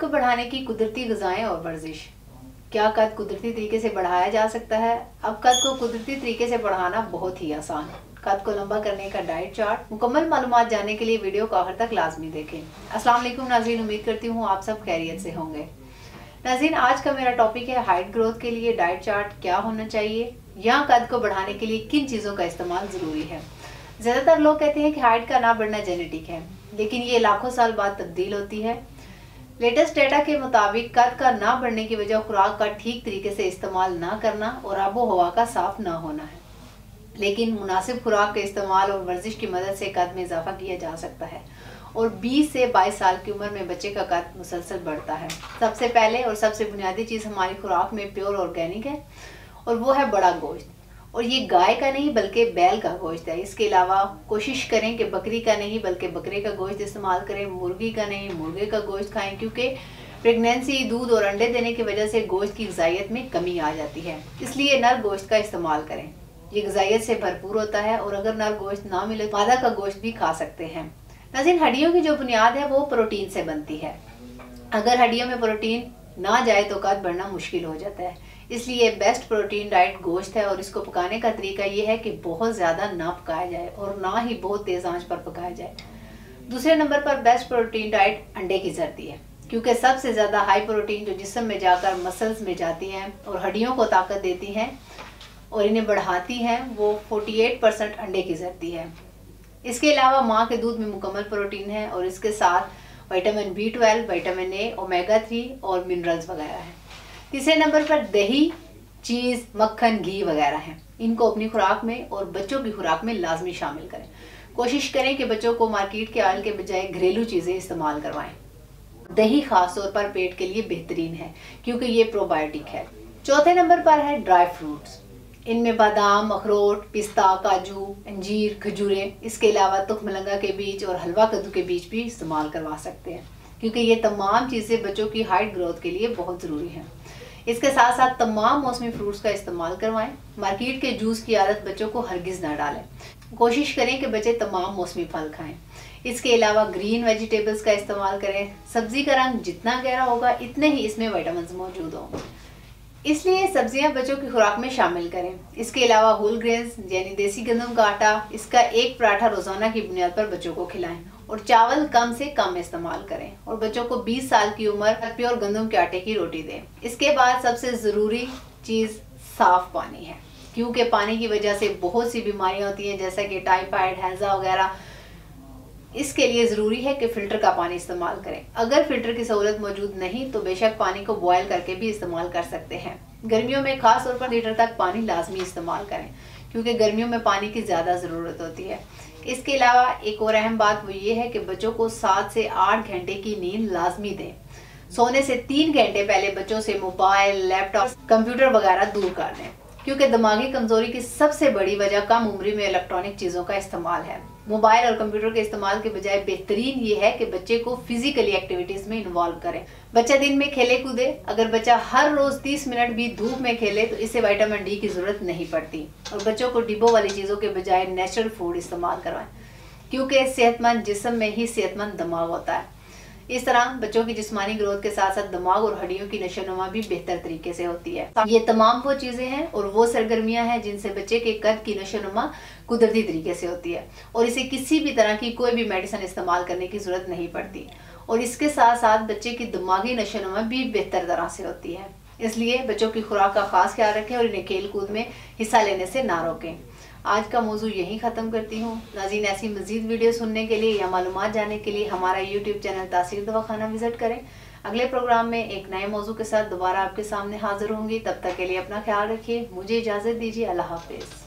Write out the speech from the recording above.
को बढ़ाने की कुदरती ग़िज़ाएं और वर्जिश। क्या कद कुदरती तरीके से बढ़ाया जा सकता है? अब कद को कुदरती तरीके से बढ़ाना बहुत ही आसान है। कद को लंबा करने का डाइट चार्ट। मुकम्मल मालूमात जानने के लिए वीडियो को आखिर तक लाजमी देखें। अस्सलाम वालेकुम नाज़रीन, उम्मीद करती हूँ आप सब खैरियत से होंगे। नाज़रीन, आज का मेरा टॉपिक है हाइट ग्रोथ के लिए डाइट चार्ट क्या होना चाहिए या कद को बढ़ाने के लिए किन चीज़ों का इस्तेमाल ज़रूरी है। ज़्यादातर लोग कहते हैं कि हाइट का ना बढ़ना जेनेटिक है, लेकिन ये लाखों साल बाद तब्दील होती है। लेटेस्ट डेटा के मुताबिक कद का ना बढ़ने की वजह खुराक का ठीक तरीके से इस्तेमाल ना करना और आबो हवा का साफ ना होना है, लेकिन मुनासिब खुराक के इस्तेमाल और वर्जिश की मदद से कद में इजाफा किया जा सकता है और 20 से 22 साल की उम्र में बच्चे का कद मुसलसल बढ़ता है। सबसे पहले और सबसे बुनियादी चीज़ हमारी खुराक में प्योर ऑर्गेनिक है और वो है बड़ा गोश्त, और ये गाय का नहीं बल्कि बैल का गोश्त है। इसके अलावा कोशिश करें कि बकरी का नहीं बल्कि बकरे का गोश्त इस्तेमाल करें, मुर्गी का नहीं मुर्गे का गोश्त खाएं, क्योंकि प्रेगनेंसी, दूध और अंडे देने की वजह से गोश्त की ग़िज़ाइयत में कमी आ जाती है। इसलिए नर गोश्त का इस्तेमाल करें, ये ग़िज़ाइयत से भरपूर होता है। और अगर नर गोश्त ना मिले तो मादा का गोश्त भी खा सकते हैं। नाज़रीन, हड्डियों की जो बुनियाद है वो प्रोटीन से बनती है। अगर हड्डियों में प्रोटीन ना जाए तो कद बढ़ना मुश्किल हो जाता है। इसलिए बेस्ट प्रोटीन डाइट गोश्त है और इसको पकाने का तरीका ये है कि बहुत ज़्यादा ना पकाया जाए और ना ही बहुत तेज़ आंच पर पकाया जाए। दूसरे नंबर पर बेस्ट प्रोटीन डाइट अंडे की जरती है, क्योंकि सबसे ज़्यादा हाई प्रोटीन जो जिस्म में जाकर मसल्स में जाती हैं और हड्डियों को ताकत देती हैं और इन्हें बढ़ाती हैं, वो 48% अंडे की जरती है। इसके अलावा माँ के दूध में मुकम्मल प्रोटीन है और इसके साथ vitamin B12, vitamin A, omega 3 और मिनरल्स वगैरह हैं। तीसरे नंबर पर दही, चीज़, मक्खन, घी वगैरह हैं। इनको अपनी खुराक में और बच्चों की खुराक में लाजमी शामिल करें। कोशिश करें कि बच्चों को मार्केट के ऑयल के बजाय घरेलू चीज़ें इस्तेमाल करवाएं। दही खास तौर पर पेट के लिए बेहतरीन है क्योंकि ये प्रोबायोटिक है। चौथे नंबर पर है ड्राई फ्रूट्स। इनमें बादाम, अखरोट, पिस्ता, काजू, अंजीर, खजूरें, इसके अलावा तुखमलंगा के बीज और हलवा कद्दू के बीज भी इस्तेमाल करवा सकते हैं, क्योंकि ये तमाम चीज़ें बच्चों की हाइट ग्रोथ के लिए बहुत ज़रूरी हैं। इसके साथ साथ तमाम मौसमी फ्रूट्स का इस्तेमाल करवाएं। मार्केट के जूस की आदत बच्चों को हरगिज़ ना डालें। कोशिश करें कि बच्चे तमाम मौसमी फल खाएं। इसके अलावा ग्रीन वेजिटेबल्स का इस्तेमाल करें। सब्जी का रंग जितना गहरा होगा इतने ही इसमें विटामिन मौजूद होंगे, इसलिए सब्जियां बच्चों की खुराक में शामिल करें। इसके अलावा होल ग्रेन्स यानी देसी गंदम का आटा, इसका एक पराठा रोजाना की बुनियाद पर बच्चों को खिलाएं और चावल कम से कम इस्तेमाल करें और बच्चों को 20 साल की उम्र तक प्योर गंदम के आटे की रोटी दें। इसके बाद सबसे ज़रूरी चीज़ साफ़ पानी है, क्योंकि पानी की वजह से बहुत सी बीमारियां होती हैं जैसा कि टाइफाइड, हैज़ा वगैरह। इसके लिए ज़रूरी है कि फ़िल्टर का पानी इस्तेमाल करें। अगर फ़िल्टर की सहूलत मौजूद नहीं तो बेशक पानी को बॉयल करके भी इस्तेमाल कर सकते हैं। गर्मियों में खास तौर पर लीटर तक पानी लाजमी इस्तेमाल करें, क्योंकि गर्मियों में पानी की ज़्यादा ज़रूरत होती है। इसके अलावा एक और अहम बात वो ये है कि बच्चों को 7 से 8 घंटे की नींद लाजमी दें। सोने से 3 घंटे पहले बच्चों से मोबाइल, लैपटॉप, कंप्यूटर वगैरह दूर कर दें, क्योंकि दिमागी कमजोरी की सबसे बड़ी वजह कम उम्र में इलेक्ट्रॉनिक चीज़ों का इस्तेमाल है। मोबाइल और कंप्यूटर के इस्तेमाल के बजाय बेहतरीन ये है कि बच्चे को फिजिकली एक्टिविटीज़ में इन्वॉल्व करें। बच्चा दिन में खेले कूदे। अगर बच्चा हर रोज़ 30 मिनट भी धूप में खेले तो इससे विटामिन D की ज़रूरत नहीं पड़ती। और बच्चों को डिब्बों वाली चीज़ों के बजाय नेचुरल फूड इस्तेमाल करवाएं, क्योंकि सेहतमंद जिस्म में ही सेहतमंद दिमाग होता है। इस तरह बच्चों की जिस्मानी ग्रोथ के साथ साथ दिमाग और हड्डियों की नशोनुमा भी बेहतर तरीके से होती है। ये तमाम वो चीज़ें हैं और वो सरगर्मियां हैं जिनसे बच्चे के कद की नशोनुमा कुदरती तरीके से होती है और इसे किसी भी तरह की कोई भी मेडिसिन इस्तेमाल करने की ज़रूरत नहीं पड़ती। और इसके साथ साथ बच्चे की दिमागी नशोनुमा भी बेहतर तरह से होती है। इसलिए बच्चों की खुराक का खास ख्याल रखें और इन्हें खेल कूद में हिस्सा लेने से ना रोकें। आज का मौजू यहीं ख़त्म करती हूँ। नाज़रीन, ऐसी मज़ीद वीडियो सुनने के लिए या मालूमात जानने के लिए हमारा YouTube चैनल तासीर दवाखाना विज़िट करें। अगले प्रोग्राम में एक नए मौजू के साथ दोबारा आपके सामने हाजिर होंगी। तब तक के लिए अपना ख्याल रखिए। मुझे इजाज़त दीजिए। अल्लाह हाफ़िज़।